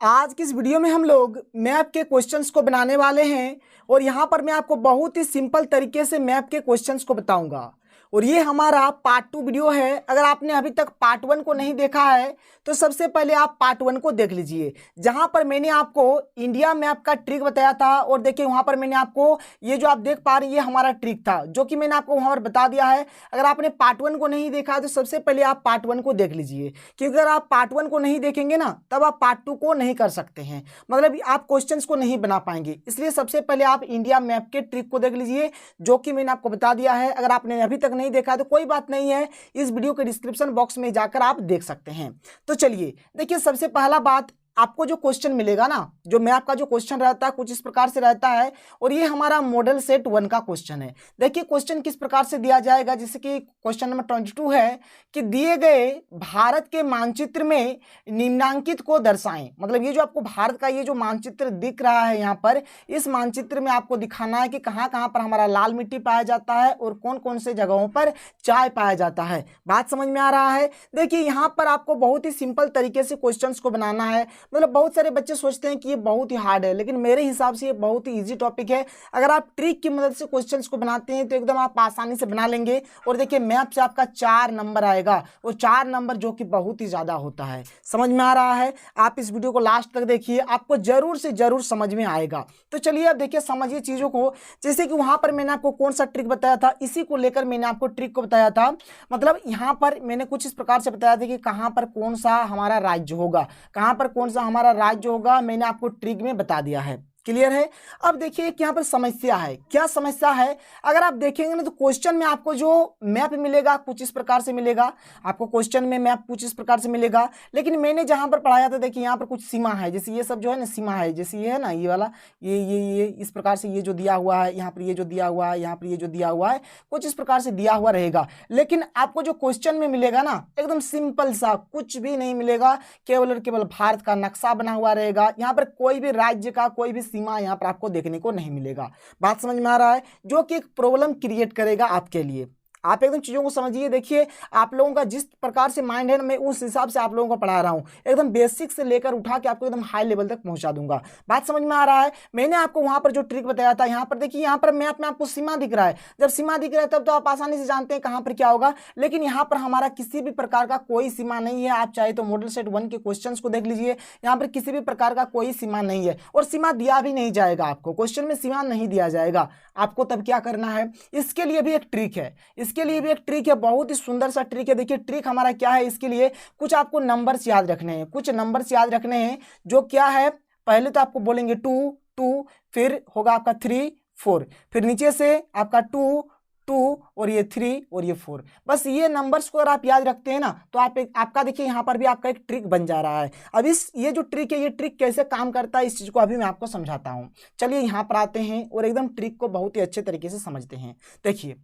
आज की इस वीडियो में हम लोग मैप के क्वेश्चंस को बनाने वाले हैं और यहाँ पर मैं आपको बहुत ही सिंपल तरीके से मैप के क्वेश्चंस को बताऊंगा। और ये हमारा पार्ट 2 वीडियो है। अगर आपने अभी तक पार्ट 1 को नहीं देखा है तो सबसे पहले आप पार्ट 1 को देख लीजिए, जहां पर मैंने आपको इंडिया मैप का ट्रिक बताया था। और देखिए वहां पर मैंने आपको ये जो आप देख पा रहे हैं ये हमारा ट्रिक था जो कि मैंने आपको वहां पर बता दिया है। अगर आपने पार्ट 1 को नहीं देखा है तो सबसे पहले आप पार्ट 1 को देख लीजिए, क्योंकि अगर आप पार्ट 1 को नहीं देखेंगे ना तब आप पार्ट 2 को नहीं कर सकते हैं, मतलब आप क्वेश्चंस को नहीं बना पाएंगे। इसलिए सबसे पहले आप इंडिया मैप के ट्रिक को देख लीजिए जो कि मैंने आपको बता दिया है। अगर आपने अभी तक नहीं देखा तो कोई बात नहीं है, इस वीडियो के डिस्क्रिप्शन बॉक्स में जाकर आप देख सकते हैं। तो चलिए देखिए, सबसे पहला बात, आपको जो क्वेश्चन मिलेगा ना, जो मैप का जो क्वेश्चन रहता है कुछ इस प्रकार से रहता है। और ये हमारा मॉडल सेट 1 का क्वेश्चन है। देखिए क्वेश्चन किस प्रकार से दिया जाएगा, जैसे कि क्वेश्चन नंबर 22 है कि दिए गए भारत के मानचित्र में निम्नांकित को दर्शाएं। मतलब ये जो आपको भारत का ये जो मानचित्र दिख रहा है यहाँ पर, इस मानचित्र में आपको दिखाना है कि कहाँ कहाँ पर हमारा लाल मिट्टी पाया जाता है और कौन कौन से जगहों पर चाय पाया जाता है। बात समझ में आ रहा है। देखिए यहाँ पर आपको बहुत ही सिंपल तरीके से क्वेश्चंस को बनाना है। मतलब बहुत सारे बच्चे सोचते हैं कि ये बहुत ही हार्ड है, लेकिन मेरे हिसाब से ये बहुत ही इजी टॉपिक है। अगर आप ट्रिक की मदद से क्वेश्चंस को बनाते हैं तो एकदम आप आसानी से बना लेंगे। और देखिए मैप से आपका 4 नंबर आएगा, वो 4 नंबर जो कि बहुत ही ज्यादा होता है। समझ में आ रहा है? आप इस वीडियो को लास्ट तक देखिए, आपको जरूर से जरूर समझ में आएगा। तो चलिए अब देखिए समझिए चीजों को। जैसे कि वहां पर मैंने आपको कौन सा ट्रिक बताया था, इसी को लेकर मैंने आपको ट्रिक को बताया था। मतलब यहाँ पर मैंने कुछ इस प्रकार से बताया था कि कहाँ पर कौन सा हमारा राज्य होगा, कहाँ पर कौन सा हमारा राज्य होगा, मैंने आपको ट्रिक में बता दिया है। क्लियर है? अब देखिए कि यहाँ पर समस्या है। क्या समस्या है? अगर आप देखेंगे ना तो क्वेश्चन में आपको जो मैप मिलेगा कुछ इस प्रकार से मिलेगा। आपको क्वेश्चन में मैप कुछ इस प्रकार से मिलेगा, लेकिन मैंने जहां पर पढ़ाया था देखिए यहाँ पर कुछ सीमा है। जैसे ये सब जो है ना सीमा है, जैसे ये है ना ये वाला, ये इस प्रकार से ये जो दिया हुआ है, यहाँ पर ये जो दिया हुआ है, यहाँ पर ये जो दिया हुआ है, कुछ इस प्रकार से दिया हुआ रहेगा। लेकिन आपको जो क्वेश्चन में मिलेगा ना एकदम सिंपल सा, कुछ भी नहीं मिलेगा, केवल और केवल भारत का नक्शा बना हुआ रहेगा। यहाँ पर कोई भी राज्य का कोई भी सीमा यहाँ पर आपको देखने को नहीं मिलेगा। बात समझ में आ रहा है? जो कि एक प्रॉब्लम क्रिएट करेगा आपके लिए। आप एकदम चीजों को समझिए। देखिए आप लोगों का जिस प्रकार से माइंड है ना, मैं उस हिसाब से आप लोगों को पढ़ा रहा हूं। एकदम बेसिक से लेकर उठा के आपको एकदम हाई लेवल तक पहुंचा दूंगा। बात समझ में आ रहा है? मैंने आपको वहां पर जो ट्रिक बताया था, यहाँ पर देखिए, यहाँ पर मैप में आपको सीमा दिख रहा है। जब सीमा दिख रहा है तब तो आप आसानी से जानते हैं कहां पर क्या होगा। लेकिन यहाँ पर हमारा किसी भी प्रकार का कोई सीमा नहीं है। आप चाहे तो मॉडल सेट 1 के क्वेश्चन को देख लीजिए, यहाँ पर किसी भी प्रकार का कोई सीमा नहीं है और सीमा दिया भी नहीं जाएगा। आपको क्वेश्चन में सीमा नहीं दिया जाएगा। आपको तब क्या करना है, इसके लिए भी एक ट्रिक है। इसके लिए भी एक ट्रिक है, बहुत ही सुंदर सा ट्रिक है। देखिए ट्रिक हमारा क्या है, इसके लिए कुछ आपको नंबर्स याद रखने हैं, कुछ नंबर्स याद रखने हैं। जो क्या है, पहले तो आपको बोलेंगे 2 2, फिर होगा आपका 3 4, फिर नीचे से आपका 2 2 और ये 3 और ये 4। बस ये नंबर्स को अगर आप याद रखते हैं ना तो आपका देखिए यहाँ पर भी आपका एक ट्रिक बन जा रहा है। अब ये जो ट्रिक है, ये ट्रिक कैसे काम करता है इस चीज को अभी मैं आपको समझाता हूँ। चलिए यहाँ पर आते हैं और एकदम ट्रिक को बहुत ही अच्छे तरीके से समझते हैं। देखिए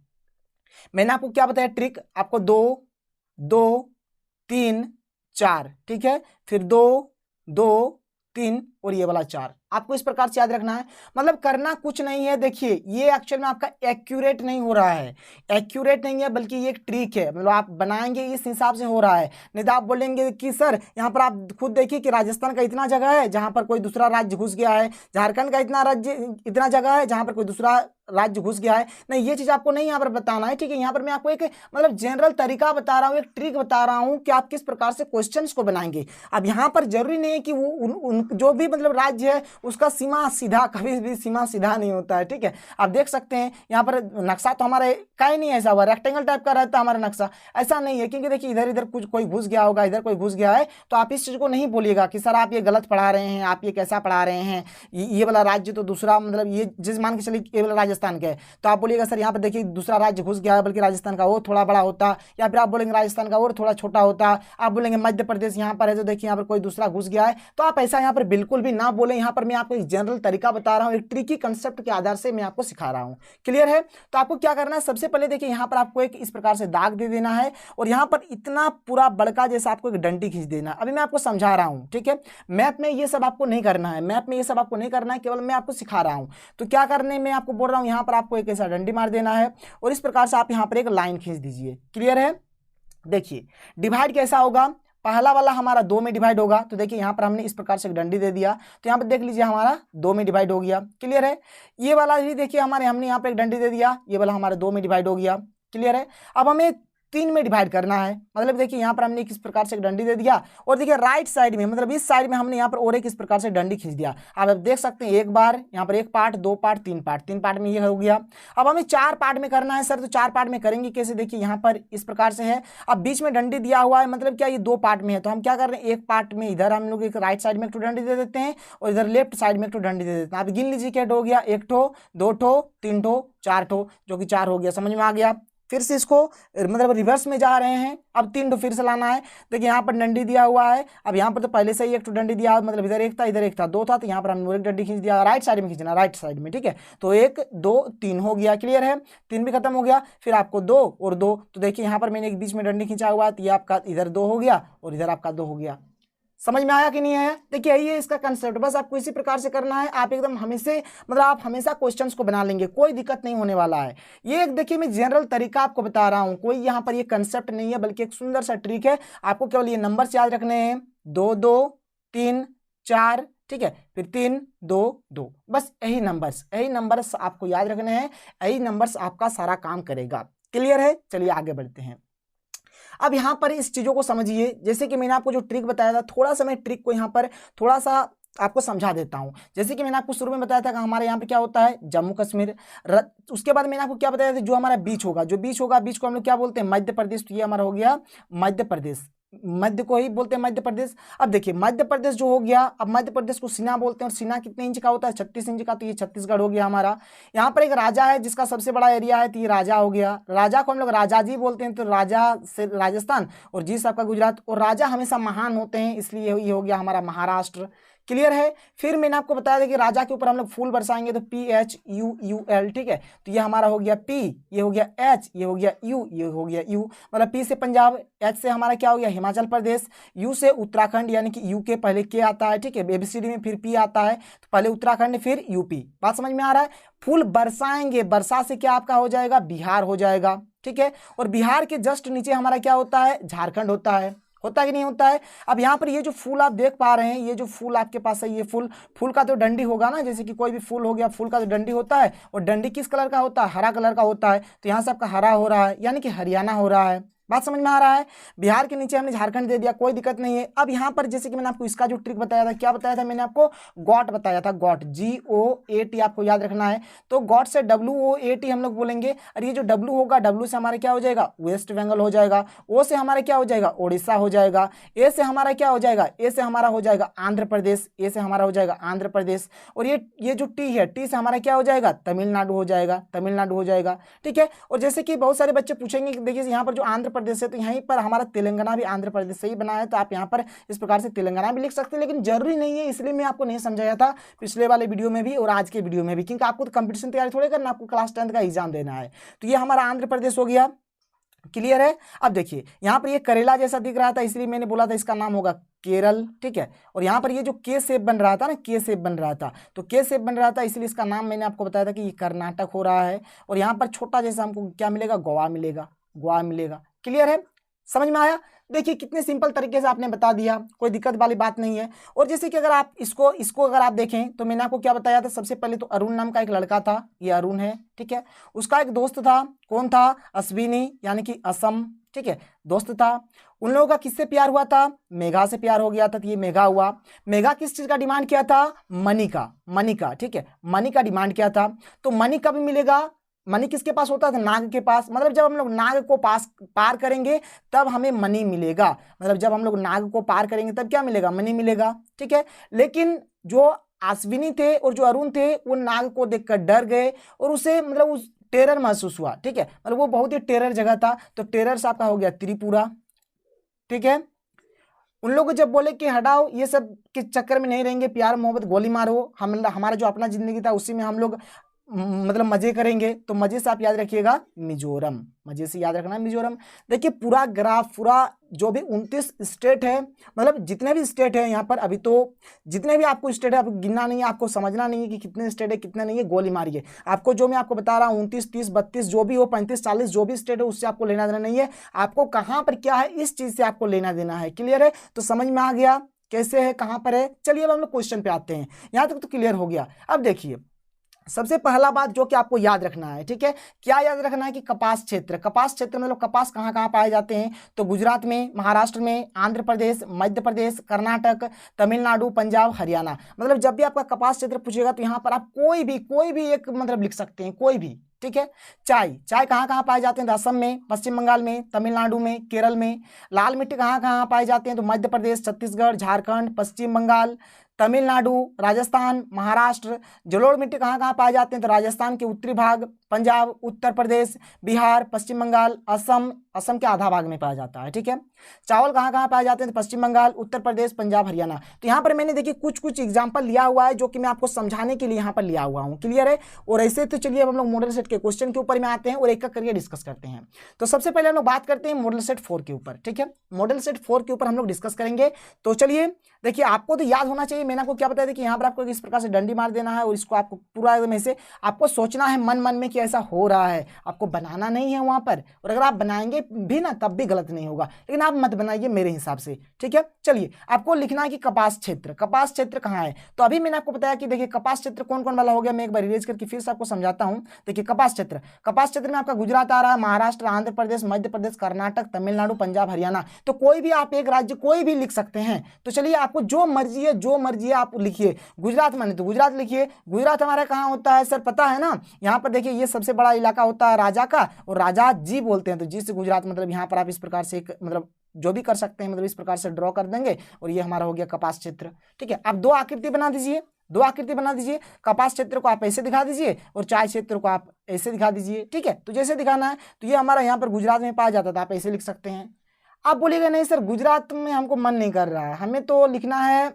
मैंने आपको क्या बताया ट्रिक, आपको 2 2 3 4, ठीक है, फिर 2 2 3 और ये वाला 4। आपको इस प्रकार से याद रखना है। मतलब करना कुछ नहीं है। देखिए ये एक्चुअल में आपका एक्यूरेट नहीं हो रहा है, एक्यूरेट नहीं है, बल्कि ये एक ट्रिक है। मतलब आप बनाएंगे इस हिसाब से हो रहा है। नहीं तो आप बोलेंगे कि सर यहाँ पर आप खुद देखिए कि राजस्थान का इतना जगह है जहां पर कोई दूसरा राज्य घुस गया है, झारखंड का इतना जगह है जहां पर कोई दूसरा राज्य घुस गया है। नहीं, ये चीज आपको नहीं यहाँ पर बताना है, ठीक है। यहाँ पर मैं आपको एक मतलब जनरल तरीका बता रहा हूँ, एक ट्रिक बता रहा हूँ कि आप किस प्रकार से क्वेश्चंस को बनाएंगे। अब यहाँ पर जरूरी नहीं है कि वो जो भी मतलब राज्य है उसका सीमा सीधा, कभी भी सीमा सीधा नहीं होता है, ठीक है। आप देख सकते हैं यहाँ पर नक्शा तो हमारा का ही नहीं ऐसा हुआ, रेक्टेंगल टाइप का रहता है हमारा नक्शा, ऐसा नहीं है। क्योंकि देखिए इधर इधर कुछ कोई घुस गया होगा, इधर कोई घुस गया है, तो आप इस चीज को नहीं बोलिएगा कि सर आप ये गलत पढ़ा रहे हैं, आप ये कैसा पढ़ा रहे हैं, ये वाला राज्य तो दूसरा, मतलब ये जिस मान के चलिए ये वाला राजस्थान का है, तो आप बोलिएगा सर यहाँ पर देखिए दूसरा राज्य घुस गया है, बल्कि राजस्थान का वो थोड़ा बड़ा होता, या फिर आप बोलेंगे राजस्थान का और थोड़ा छोटा होता। आप बोलेंगे मध्य प्रदेश यहाँ पर है तो देखिए यहाँ पर कोई दूसरा घुस गया है, तो आप ऐसा यहाँ पर बिल्कुल भी ना बोले। यहाँ पर मैं आपको एक जनरल तरीका बता रहा हूँ, एक ट्रिकी कंसेप्ट के आधार से मैं आपको सिखा रहा हूँ। क्लियर है? तो आपको क्या करना है, सबसे पहले देखिए यहाँ पर आपको एक इस प्रकार से दाग दे देना है और यहाँ पर इतना पूरा बड़का जैसा आपको एक डंडी खींच देना है। अभी मैं आपको समझा रहा हूँ, ठीक है। मैप में ये सब आपको नहीं करना है, मैप में ये सब आपको नहीं करना है, केवल मैं आपको सिखा रहा हूँ। तो क्या करने मैं आपको बोल रहा हूँ, यहाँ पर आपको एक ऐसा डंडी मार देना है और इस प्रकार से आप यहाँ पर एक लाइन खींच दीजिए। क्लियर है? देखिए डिवाइड कैसा होगा, पहला वाला हमारा 2 में डिवाइड होगा, तो देखिए यहाँ पर हमने इस प्रकार से एक डंडी दे दिया, तो यहाँ पर देख लीजिए हमारा 2 में डिवाइड हो गया। क्लियर है। ये वाला भी देखिए हमने यहाँ पर एक डंडी दे दिया, ये वाला हमारा 2 में डिवाइड हो गया। क्लियर है। अब हमें 3 में डिवाइड करना है, मतलब देखिए यहाँ पर हमने किस प्रकार से एक डंडी दे दिया, और देखिए राइट साइड में मतलब इस साइड में हमने यहाँ पर और एक इस प्रकार से डंडी खींच दिया। अब आप देख सकते हैं एक बार यहाँ पर 1 पार्ट, 2 पार्ट, 3 पार्ट, 3 पार्ट में ये हो गया। अब हमें 4 पार्ट में करना है सर, तो 4 पार्ट में करेंगे कैसे, देखिए यहाँ पर इस प्रकार से है। अब बीच में डंडी दिया हुआ है, मतलब क्या ये 2 पार्ट में है, तो हम क्या कर रहे हैं, 1 पार्ट में इधर हम लोग एक राइट साइड में एक डंडी दे देते हैं और इधर लेफ्ट साइड में एक डंडी दे देते हैं। आप गिन लीजिए क्या हो गया, 1 ठो, 2 ठो, 3 ठो, 4 ठो, जो कि 4 हो गया। समझ में आ गया। फिर से इसको मतलब रिवर्स में जा रहे हैं, अब 3 ठो फिर से लाना है। देखिए यहाँ पर डंडी दिया हुआ है, अब यहाँ पर तो पहले से ही 1 ठो डंडी दिया, मतलब इधर 1 था, इधर 1 था, 2 था, तो यहाँ पर हमने 1 डंडी खींच दिया, राइट साइड में खींचना, राइट साइड में। ठीक है, तो 1 2 3 हो गया। क्लियर है। 3 भी खत्म हो गया, फिर आपको 2 और 2, तो देखिए यहाँ पर मैंने एक बीच में डंडी खींचा हुआ है, तो ये आपका इधर 2 हो गया और इधर आपका 2 हो गया। समझ में आया कि नहीं आया। देखिए यही है इसका कंसेप्ट, बस आपको इसी प्रकार से करना है। आप एकदम आप हमेशा क्वेश्चंस को बना लेंगे, कोई दिक्कत नहीं होने वाला है। ये एक देखिए मैं जनरल तरीका आपको बता रहा हूँ, कोई यहाँ पर ये कंसेप्ट नहीं है, बल्कि एक सुंदर सा ट्रिक है। आपको केवल ये नंबर्स याद रखने हैं, 2 2 3 4, ठीक है, फिर 3 2 2, बस यही नंबर्स आपको याद रखने हैं, यही नंबर्स आपका सारा काम करेगा। क्लियर है। चलिए आगे बढ़ते हैं। अब यहाँ पर इस चीज़ों को समझिए, जैसे कि मैंने आपको जो ट्रिक बताया था, थोड़ा सा मैं ट्रिक को यहाँ पर थोड़ा सा आपको समझा देता हूँ। जैसे कि मैंने आपको शुरू में बताया था कि हमारे यहाँ पे क्या होता है, जम्मू कश्मीर। उसके बाद मैंने आपको क्या बताया था, जो हमारा बीच होगा, बीच को हम लोग क्या बोलते हैं, मध्य प्रदेश। तो ये हमारा हो गया मध्य प्रदेश, मध्य को ही बोलते हैं मध्य प्रदेश। अब देखिए मध्य प्रदेश जो हो गया, अब मध्य प्रदेश को सीना बोलते हैं, और सीना कितने इंच का होता है, 36 इंच का, तो ये छत्तीसगढ़ हो गया हमारा। यहाँ पर एक राजा है जिसका सबसे बड़ा एरिया है, तो ये राजा हो गया। राजा को हम लोग राजा जी बोलते हैं, तो राजा से राजस्थान और जी आपका गुजरात, और राजा हमेशा महान होते हैं, इसलिए ये हो गया हमारा महाराष्ट्र। क्लियर है। फिर मैंने आपको बताया था कि राजा के ऊपर हम लोग फूल बरसाएंगे, तो PHUUL, ठीक है, तो ये हमारा हो गया P, ये हो गया H, ये हो गया U, ये हो गया U, मतलब P से पंजाब, H से हमारा क्या हो गया हिमाचल प्रदेश, U से उत्तराखंड, यानी कि U के पहले K आता है, ठीक है, ABCD में फिर P आता है, तो पहले उत्तराखंड फिर UP। बात समझ में आ रहा है। फूल बरसाएंगे, बरसा से क्या आपका हो जाएगा, बिहार हो जाएगा। ठीक है, और बिहार के जस्ट नीचे हमारा क्या होता है, झारखंड होता है कि नहीं होता है। अब यहाँ पर ये जो फूल आप देख पा रहे हैं, ये जो फूल आपके पास है, ये फूल का तो डंडी होगा ना, जैसे कि कोई भी फूल हो गया, फूल का तो डंडी होता है, और डंडी किस कलर का होता है, हरा कलर का होता है, तो यहाँ से आपका हरा हो रहा है, यानी कि हरियाणा हो रहा है। बात समझ में आ रहा है। बिहार के नीचे हमने झारखंड दे दिया, कोई दिक्कत नहीं है। अब यहाँ पर जैसे कि मैंने आपको इसका जो ट्रिक बताया था, क्या बताया था मैंने आपको, गॉट बताया था, गॉट, GOAT आपको याद रखना है। तो गॉट से WOAT हम लोग बोलेंगे, और ये जो W होगा, W से हमारा क्या हो जाएगा, वेस्ट बंगाल हो जाएगा। O से हमारा क्या हो जाएगा, उड़ीसा हो जाएगा। A से हमारा क्या हो जाएगा, A से हमारा हो जाएगा आंध्र प्रदेश, A से हमारा हो जाएगा आंध्र प्रदेश। और ये जो T है, T से हमारा क्या हो जाएगा, तमिलनाडु हो जाएगा, ठीक है। और जैसे कि बहुत सारे बच्चे पूछेंगे कि देखिए यहाँ पर जो आंध्र प्रदेश है, तो यहीं पर हमारा तेलंगाना भी आंध्र प्रदेश से ही बना है, तो आप यहाँ पर इस प्रकार से तेलंगाना भी लिख सकते हैं, लेकिन जरूरी नहीं है, इसलिए मैं आपको नहीं समझाया था पिछले वाले वीडियो में भी और आज के वीडियो में भी, क्योंकि आपको तो कंपटीशन तैयारी थोड़े करना, आपको क्लास 10th का एग्जाम देना है। तो ये हमारा आंध्र प्रदेश हो गया। क्लियर है। अब देखिए यहाँ पर ये करेला जैसा दिख रहा था, इसलिए मैंने बोला था इसका नाम होगा केरल, ठीक है। और यहाँ पर ये जो के शेप बन रहा था ना, के शेप बन रहा था, तो के शेप बन रहा था, इसलिए इसका नाम मैंने आपको बताया था कि ये कर्नाटक हो रहा है। और यहाँ पर छोटा जैसा हमको क्या मिलेगा, गोवा मिलेगा। क्लियर है, समझ में आया। देखिए कितने सिंपल तरीके से आपने बता दिया, कोई दिक्कत वाली बात नहीं है। और जैसे कि अगर आप इसको अगर आप देखें, तो मैंने आपको क्या बताया था, सबसे पहले तो अरुण नाम का एक लड़का था, ये अरुण है, ठीक है। उसका एक दोस्त था, कौन था, अश्विनी, यानी कि असम, ठीक है, दोस्त था। उन लोगों का किससे प्यार हुआ था, मेघा से प्यार हो गया था, तो ये मेघा हुआ। मेघा किस चीज का डिमांड किया था, मनी का, ठीक है, मनी का डिमांड किया था। तो मनी कब मिलेगा, मनी किसके पास होता था, नाग के पास। मतलब जब हम लोग नाग को पार करेंगे तब हमें मनी मिलेगा, मतलब जब हम लोग नाग को पार करेंगे तब क्या मिलेगा, मनी मिलेगा, ठीक है। लेकिन जो अश्विनी थे और जो अरुण थे, वो नाग को देखकर डर गए और उसे मतलब उस टेरर महसूस हुआ, ठीक है, मतलब वो बहुत ही टेरर जगह था। तो टेरर से आपका हो गया त्रिपुरा, ठीक है। उन लोग जब बोले कि हटाओ, ये सब के चक्कर में नहीं रहेंगे, प्यार मोहब्बत गोली मारो, हमारा जो अपना जिंदगी था उसी में हम लोग मतलब मजे करेंगे, तो मजे से आप याद रखिएगा मिजोरम, मजे से याद रखना मिजोरम। देखिए पूरा ग्राफ, पूरा जो भी 29 स्टेट है, मतलब जितने भी स्टेट है यहाँ पर, अभी तो जितने भी आपको स्टेट है, आपको गिनना नहीं है, आपको समझना नहीं है कि कितने स्टेट है कितने नहीं है, गोली मारिए। आपको जो मैं आपको बता रहा हूँ 29, 30, 32 जो भी हो, 35, 40 जो भी स्टेट है उससे आपको लेना देना नहीं है। आपको कहाँ पर क्या है इस चीज से आपको लेना देना है। क्लियर है? तो समझ में आ गया कैसे है, कहाँ पर है। चलिए अब हम लोग क्वेश्चन पे आते हैं। यहाँ तक तो क्लियर हो गया। अब देखिए सबसे पहला बात जो कि आपको याद रखना है, ठीक है, क्या याद रखना है कि कपास क्षेत्र, कपास क्षेत्र मतलब कपास कहाँ कहाँ पाए जाते हैं, तो गुजरात में, महाराष्ट्र में, आंध्र प्रदेश, मध्य प्रदेश, कर्नाटक, तमिलनाडु, पंजाब, हरियाणा। मतलब जब भी आपका कपास क्षेत्र पूछेगा तो यहाँ पर आप कोई भी एक मतलब लिख सकते हैं, कोई भी, ठीक है। चाय, चाय कहाँ कहाँ पाए जाते हैं, तो असम में, पश्चिम बंगाल में, तमिलनाडु में, केरल में। लाल मिट्टी कहाँ कहाँ पाए जाते हैं, तो मध्य प्रदेश, छत्तीसगढ़, झारखंड, पश्चिम बंगाल, तमिलनाडु, राजस्थान, महाराष्ट्र। जलोढ़ मिट्टी कहाँ कहाँ पाए जाते हैं, तो राजस्थान के उत्तरी भाग, पंजाब, उत्तर प्रदेश, बिहार, पश्चिम बंगाल, असम, असम के आधा भाग में पाया जाता है, ठीक है। चावल कहाँ कहाँ पाए जाते हैं, तो पश्चिम बंगाल, उत्तर प्रदेश, पंजाब, हरियाणा। तो यहाँ पर मैंने देखिए कुछ कुछ एग्जाम्पल लिया हुआ है जो कि मैं आपको समझाने के लिए यहाँ पर लिया हुआ हूँ। क्लियर है? और ऐसे तो चलिए अब हम लोग मॉडल सेट के क्वेश्चन के ऊपर में आते हैं और एक एक करके डिस्कस करते हैं। तो सबसे पहले हम लोग बात करते हैं मॉडल सेट 4 के ऊपर, ठीक है। मॉडल सेट 4 के ऊपर हम लोग डिस्कस करेंगे। तो चलिए देखिए, आपको तो याद होना चाहिए, मैंने आपको क्या बताया था कि यहाँ पर आपको इस प्रकार से डंडी मार देना है और इसको आपको पूरा एकदम ऐसे आपको सोचना है मन मन में कि ऐसा हो रहा है, आपको बनाना नहीं है वहां पर। और अगर आप बनाएंगे भी ना तब भी गलत नहीं होगा, लेकिन आप मत बनाइए मेरे हिसाब से, ठीक है। चलिए आपको लिखना है कि कपास क्षेत्र, कपास क्षेत्र कहाँ है। तो अभी मैंने आपको बताया कि देखिए कपास क्षेत्र कौन कौन वाला हो गया, मैं एक बार रिवाइज करके फिर से आपको समझाता हूँ। देखिए कपास क्षेत्र, कपास क्षेत्र में आपका गुजरात आ रहा है, महाराष्ट्र, आंध्र प्रदेश, मध्य प्रदेश, कर्नाटक, तमिलनाडु, पंजाब, हरियाणा। तो कोई भी आप एक राज्य कोई भी लिख सकते हैं। तो चलिए आपको जो मर्जी है आप लिखिए। गुजरात माने तो गुजरात लिखिए। गुजरात हमारा कहाँ होता है सर, पता है ना? यहाँ पर देखिए ये सबसे बड़ा इलाका होता है राजा का, और राजा जी बोलते हैं, तो जी से गुजरात मतलब यहाँ पर आप इस प्रकार से एक मतलब जो भी कर सकते हैं, मतलब इस प्रकार से ड्रॉ कर देंगे और ये हमारा हो गया कपास क्षेत्र, ठीक है। अब दो आकृति बना दीजिए, दो आकृति बना दीजिए। कपास क्षेत्र को आप ऐसे दिखा दीजिए और चाय क्षेत्र को आप ऐसे दिखा दीजिए, ठीक है। तो जैसे दिखाना है, तो ये हमारा यहाँ पर गुजरात में पाया जाता था, आप ऐसे लिख सकते हैं। आप बोलिएगा नहीं सर गुजरात में हमको मन नहीं कर रहा है, हमें तो लिखना है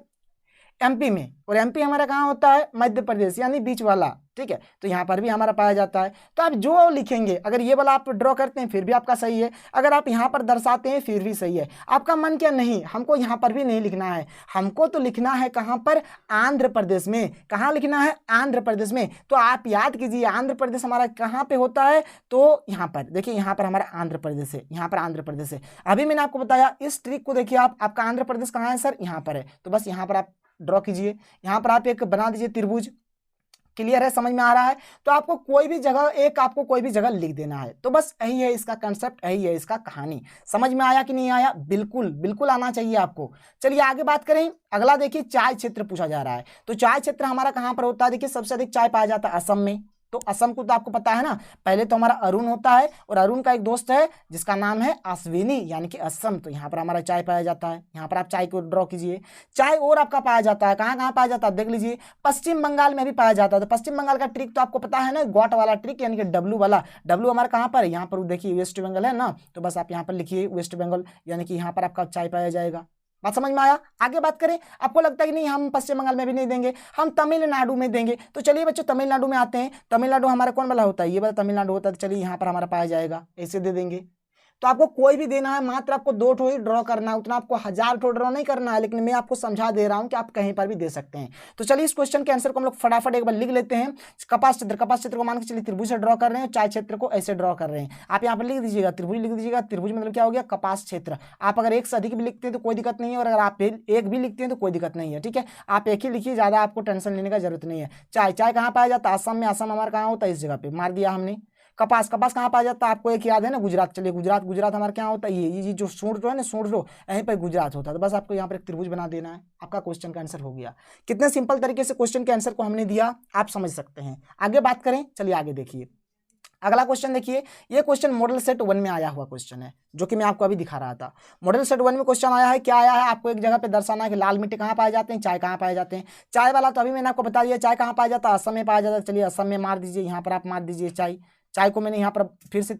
एमपी में, और एमपी हमारा कहाँ होता है, मध्य प्रदेश, यानी बीच वाला, ठीक है। तो यहाँ पर भी हमारा पाया जाता है। तो आप जो लिखेंगे, अगर ये वाला आप ड्रॉ करते हैं फिर भी आपका सही है, अगर आप यहाँ पर दर्शाते हैं फिर भी सही है। आपका मन क्या, नहीं हमको यहाँ पर भी नहीं लिखना है, हमको तो लिखना है कहाँ पर, आंध्र प्रदेश में। कहाँ लिखना है, आंध्र प्रदेश में। तो आप याद कीजिए आंध्र प्रदेश हमारा कहाँ पे होता है, तो यहाँ पर देखिए, यहाँ पर हमारा आंध्र प्रदेश है, यहाँ पर आंध्र प्रदेश है। अभी मैंने आपको बताया इस ट्रिक को देखिए, आपका आंध्र प्रदेश कहाँ है सर, यहाँ पर है। तो बस यहाँ पर आप ड्रॉ कीजिए, यहाँ पर आप एक बना दीजिए त्रिभुज। क्लियर है, समझ में आ रहा है? तो आपको कोई भी जगह एक आपको कोई भी जगह लिख देना है। तो बस यही है इसका कंसेप्ट, यही है इसका कहानी। समझ में आया कि नहीं आया? बिल्कुल बिल्कुल आना चाहिए आपको। चलिए आगे बात करें। अगला देखिए चाय क्षेत्र पूछा जा रहा है। तो चाय क्षेत्र हमारा कहां पर होता है, देखिए सबसे अधिक चाय पाया जाता है असम में। तो असम को तो आपको पता है ना, पहले तो हमारा अरुण होता है और अरुण का एक दोस्त है जिसका नाम है अश्विनी, यानी कि असम। तो यहाँ पर हमारा चाय पाया जाता है, यहाँ पर आप चाय को ड्रॉ कीजिए। चाय और आपका पाया जाता है, कहाँ कहाँ पाया जाता है देख लीजिए, पश्चिम बंगाल में भी पाया जाता है। तो पश्चिम बंगाल का ट्रिक तो आपको पता है ना, गॉट वाला ट्रिक, यानी कि डब्लू वाला। डब्लू हमारा कहाँ पर है, यहाँ पर देखिए वेस्ट बंगाल है ना, तो बस आप यहाँ पर लिखिए वेस्ट बंगाल, यानी कि यहाँ पर आपका चाय पाया जाएगा। बात समझ में आया? आगे बात करें। आपको लगता है कि नहीं हम पश्चिम बंगाल में भी नहीं देंगे, हम तमिलनाडु में देंगे। तो चलिए बच्चों तमिलनाडु में आते हैं। तमिलनाडु हमारा कौन वाला होता है, ये वाला तमिलनाडु होता है। तो चलिए यहाँ पर हमारा पाया जाएगा, ऐसे दे देंगे। तो आपको कोई भी देना है, मात्र आपको 2 ठो ही ड्रॉ करना है, उतना आपको 1000 ठो ड्रॉ नहीं करना है, लेकिन मैं आपको समझा दे रहा हूं कि आप कहीं पर भी दे सकते हैं। तो चलिए इस क्वेश्चन के आंसर को हम लोग फटाफट एक बार लिख लेते हैं। कपास क्षेत्र को मान के चलिए त्रिभुज से ड्रॉ कर रहे हैं, चाय क्षेत्र को ऐसे ड्रॉ कर रहे हैं। आप यहाँ पर लिख दीजिएगा त्रिभुज, लिख दीजिएगा त्रिभुज मतलब क्या हो गया, कपास क्षेत्र। आप अगर एक से अधिक भी लिखते हैं तो कोई दिक्कत नहीं है, और अगर आप एक भी लिखते हैं तो कोई दिक्कत नहीं है, ठीक है। आप एक ही लिखिए, ज्यादा आपको टेंशन लेने का जरूरत नहीं है। चाय, चाय कहाँ पाया जाता है, असम में। असम हमारा कहाँ होता है, इस जगह पे मार दिया हमने। कपास, कपास कहाँ पाया जाता है, आपको एक याद है ना, गुजरात। चलिए गुजरात, गुजरात हमारा क्या होता है, ये जो सूंड जो है ना, सूंड जो यहीं पर गुजरात होता है। तो बस आपको यहाँ पर एक त्रिभुज बना देना है, आपका क्वेश्चन का आंसर हो गया। कितने सिंपल तरीके से क्वेश्चन के आंसर को हमने दिया, आप समझ सकते हैं। आगे बात करें, चलिए आगे देखिए। अगला क्वेश्चन देखिए, ये क्वेश्चन मॉडल सेट 1 में आया हुआ क्वेश्चन है, जो कि मैं आपको अभी दिखा रहा था। मॉडल सेट 1 में क्वेश्चन आया है, क्या आया है, आपको एक जगह पे दर्शाना है कि लाल मिट्टी कहाँ पाए जाते हैं, चाय कहाँ पाए जाते हैं। चाय वाला तो अभी मैंने आपको बता दिया, चाय कहाँ पाया जाता है, असम में पाया जाता है। चलिए असम में मार दीजिए, यहाँ पर आप मार दीजिए चाय। चाय को मैंने यहाँ पर फिर से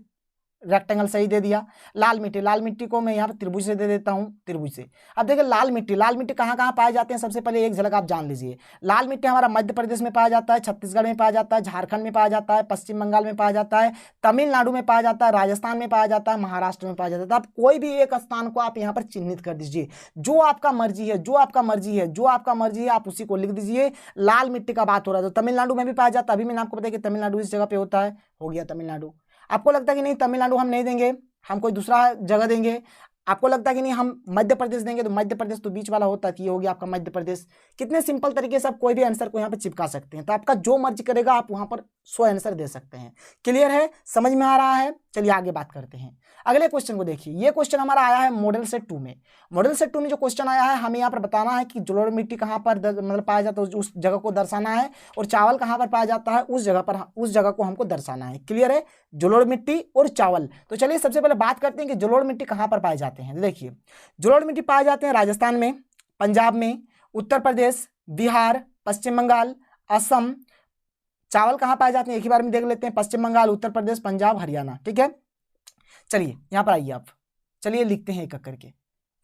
रेक्टेंगल सही दे दिया। लाल मिट्टी को मैं यहाँ पर त्रिभुज से दे देता हूँ, त्रिभुज से। अब देखिए लाल मिट्टी कहाँ कहाँ पाए जाते हैं, सबसे पहले एक झलक आप जान लीजिए। लाल मिट्टी हमारा मध्य प्रदेश में पाया जाता है, छत्तीसगढ़ में पाया जाता है, झारखंड में पाया जाता है, पश्चिम बंगाल में पाया जाता है, तमिलनाडु में पाया जाता है, राजस्थान में पाया जाता है, महाराष्ट्र में पाया जाता है। तो आप कोई भी एक स्थान को आप यहाँ पर चिन्हित कर दीजिए, जो आपका मर्जी है, जो आपका मर्जी है, जो आपका मर्जी है, आप उसी को लिख दीजिए। लाल मिट्टी का बात हो रहा है तो तमिलनाडु में भी पाया जाता है। अभी मैंने आपको बताया कि तमिलनाडु इस जगह पे होता है, हो गया तमिलनाडु। आपको लगता है कि नहीं तमिलनाडु हम नहीं देंगे, हम कोई दूसरा जगह देंगे। आपको लगता है कि नहीं हम मध्य प्रदेश देंगे, तो मध्य प्रदेश तो बीच वाला होता है, ये हो गया आपका मध्य प्रदेश। कितने सिंपल तरीके से आप कोई भी आंसर को यहाँ पे चिपका सकते हैं। तो आपका जो मर्जी करेगा आप वहां पर 100 आंसर दे सकते हैं। क्लियर है, समझ में आ रहा है? चलिए आगे बात करते हैं। अगले क्वेश्चन को देखिए, ये क्वेश्चन हमारा आया है मॉडल सेट 2 में। मॉडल सेट 2 में जो क्वेश्चन आया है, हमें यहाँ पर बताना है कि जलोढ़ मिट्टी कहाँ पर मतलब पाया जाता है, उस जगह को दर्शाना है, और चावल कहाँ पर पाया जाता है, उस जगह को हमको दर्शाना है। क्लियर है, जलोढ़ मिट्टी और चावल। तो चलिए सबसे पहले बात करते हैं कि जलोढ़ मिट्टी कहाँ पर पाए जाते हैं। देखिए जलोढ़ मिट्टी पाए जाते हैं राजस्थान में, पंजाब में, उत्तर प्रदेश, बिहार, पश्चिम बंगाल, असम। चावल कहाँ पाए जाते हैं एक ही बार में देख लेते हैं, पश्चिम बंगाल, उत्तर प्रदेश, पंजाब, हरियाणा। ठीक है, चलिए यहाँ पर आइए आप, चलिए लिखते हैं एक एक करके।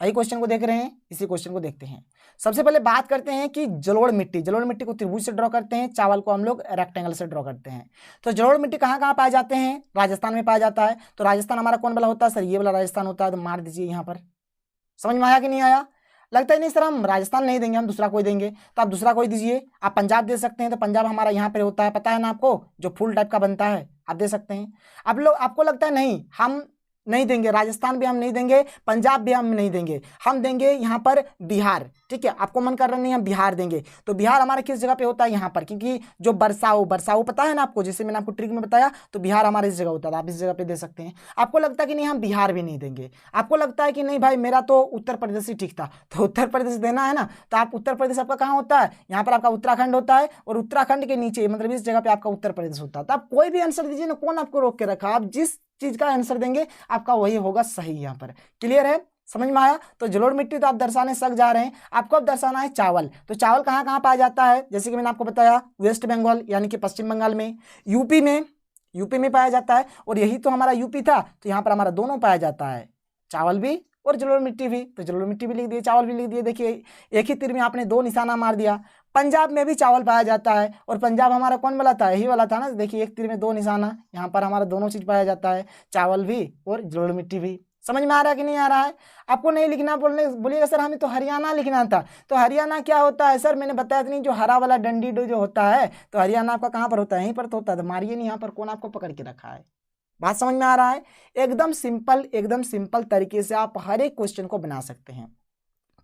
आइए क्वेश्चन को देख रहे हैं, इसी क्वेश्चन को देखते हैं। सबसे पहले बात करते हैं कि जलोढ़ मिट्टी को त्रिभुज से ड्रॉ करते हैं, चावल को हम लोग रेक्टेंगल से ड्रॉ करते हैं। तो जलोढ़ मिट्टी कहाँ कहाँ पाए जाते हैं, राजस्थान में पाया जाता है। तो राजस्थान हमारा कौन वाला होता है सर, ये वाला राजस्थान होता है। तो मार दीजिए यहाँ पर। समझ में आया कि नहीं आया? लगता है नहीं सर हम राजस्थान नहीं देंगे, हम दूसरा कोई देंगे। तो आप दूसरा कोई दीजिए। आप पंजाब दे सकते हैं, तो पंजाब हमारा यहाँ पे होता है, पता है ना आपको, जो फूल टाइप का बनता है, आप दे सकते हैं। आप लोग, आपको लगता है नहीं हम नहीं देंगे, राजस्थान भी हम नहीं देंगे, पंजाब भी हम नहीं देंगे, हम देंगे यहाँ पर बिहार। ठीक है, आपको मन कर रहा नहीं हम बिहार देंगे। तो बिहार हमारे किस जगह पे होता है, यहाँ पर, क्योंकि जो बरसाऊ पता है ना आपको, जैसे मैंने आपको ट्रिक में बताया, तो बिहार हमारे इस जगह होता है, आप इस जगह पे दे सकते हैं। आपको लगता है कि नहीं हम बिहार भी नहीं देंगे, आपको लगता है कि नहीं भाई मेरा तो उत्तर प्रदेश ही ठीक था, तो उत्तर प्रदेश देना है ना, तो आप उत्तर प्रदेश आपका कहाँ होता है, यहाँ पर आपका उत्तराखंड होता है, और उत्तराखंड के नीचे मतलब इस जगह पे आपका उत्तर प्रदेश होता है। तो आप कोई भी आंसर दीजिए ना, कौन आपको रोक के रखा, आप जिस चीज का आंसर देंगे आपका वही होगा सही यहाँ पर। क्लियर है, समझ में आया? तो जलोढ़ मिट्टी तो आप दर्शाने सक जा रहे हैं, आपको अब दर्शाना है चावल। तो चावल कहाँ कहाँ पाया जाता है, जैसे कि मैंने आपको बताया, वेस्ट बंगाल यानी कि पश्चिम बंगाल में, यूपी में पाया जाता है, और यही तो हमारा यूपी था, तो यहाँ पर हमारा दोनों पाया जाता है, चावल भी और जलोढ़ मिट्टी भी। तो जलोढ़ मिट्टी भी लिख दिए, चावल भी लिख दिए। देखिए एक ही तीर में आपने 2 निशाना मार दिया। पंजाब में भी चावल पाया जाता है, और पंजाब हमारा कौन वाला था, यही वाला था ना। देखिए एक तीर में 2 निशाना, यहाँ पर हमारा दोनों चीज पाया जाता है, चावल भी और जलोढ़ मिट्टी भी। समझ में आ रहा है कि नहीं आ रहा है? आपको नहीं लिखना, बोलिएगा सर हमें तो हरियाणा लिखना था। तो हरियाणा क्या होता है सर, मैंने बताया नहीं, जो हरा वाला डंडी जो होता है, तो हरियाणा आपका कहाँ पर होता है, यहीं पर तो होता है। तो मारिए नहीं, यहाँ पर कौन आपको पकड़ के रखा है। बात समझ में आ रहा है? एकदम सिंपल तरीके से आप हर एक क्वेश्चन को बना सकते हैं।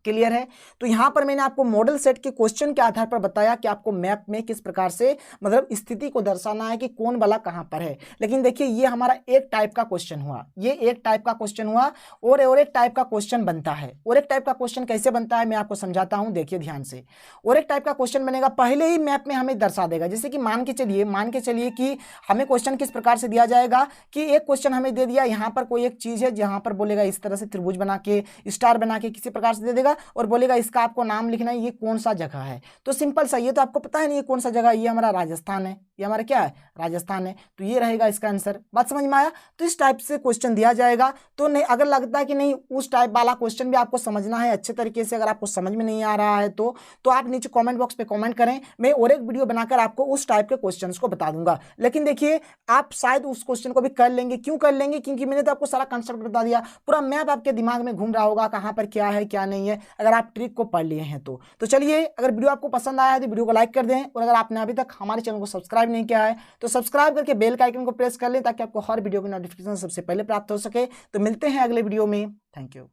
क्लियर है? तो यहां पर मैंने आपको मॉडल सेट के क्वेश्चन के आधार पर बताया कि आपको मैप में किस प्रकार से मतलब स्थिति को दर्शाना है कि कौन वाला कहां पर है। लेकिन देखिए ये हमारा एक टाइप का क्वेश्चन हुआ, ये एक टाइप का क्वेश्चन हुआ, और एक टाइप का क्वेश्चन बनता है। और एक टाइप का क्वेश्चन कैसे बनता है मैं आपको समझाता हूं, देखिए ध्यान से। और एक टाइप का क्वेश्चन बनेगा, पहले ही मैप में हमें दर्शा देगा। जैसे कि मान के चलिए कि हमें क्वेश्चन किस प्रकार से दिया जाएगा कि एक क्वेश्चन हमें दे दिया, यहाँ पर कोई एक चीज है जहां पर बोलेगा इस तरह से त्रिभुज बना के, स्टार बना के किसी प्रकार से दे देगा, और बोलेगा इसका आपको नाम लिखना है, ये कौन सा जगह है। तो सिंपल सा, ये तो आपको पता है नहीं ये कौन सा जगह, ये हमारा राजस्थान है, ये हमारा क्या है, राजस्थान है। तो ये रहेगा इसका आंसर। बात समझ में आया? तो इस टाइप से क्वेश्चन दिया जाएगा। तो नहीं, अगर लगता है कि नहीं उस टाइप वाला क्वेश्चन भी आपको समझना है अच्छे तरीके से, अगर आपको समझ में नहीं आ रहा है तो आप नीचे कमेंट बॉक्स पे कमेंट करें, मैं और एक वीडियो बनाकर आपको उस टाइप के क्वेश्चंस को बता दूंगा। लेकिन देखिए आप शायद उस क्वेश्चन को भी कर लेंगे। क्यों कर लेंगे? क्योंकि मैंने तो आपको सारा कंसेप्ट बता दिया, पूरा मैप आपके दिमाग में घूम रहा होगा कहाँ पर क्या है क्या नहीं है, अगर आप ट्रिक को पढ़ लिए हैं तो चलिए, अगर वीडियो आपको पसंद आया है तो वीडियो को लाइक कर दें, और अगर आपने अभी तक हमारे चैनल को सब्सक्राइब नहीं किया है तो सब्सक्राइब करके बेल का आइकन को प्रेस कर लें, ताकि आपको हर वीडियो की नोटिफिकेशन सबसे पहले प्राप्त हो सके। तो मिलते हैं अगले वीडियो में। Thank you.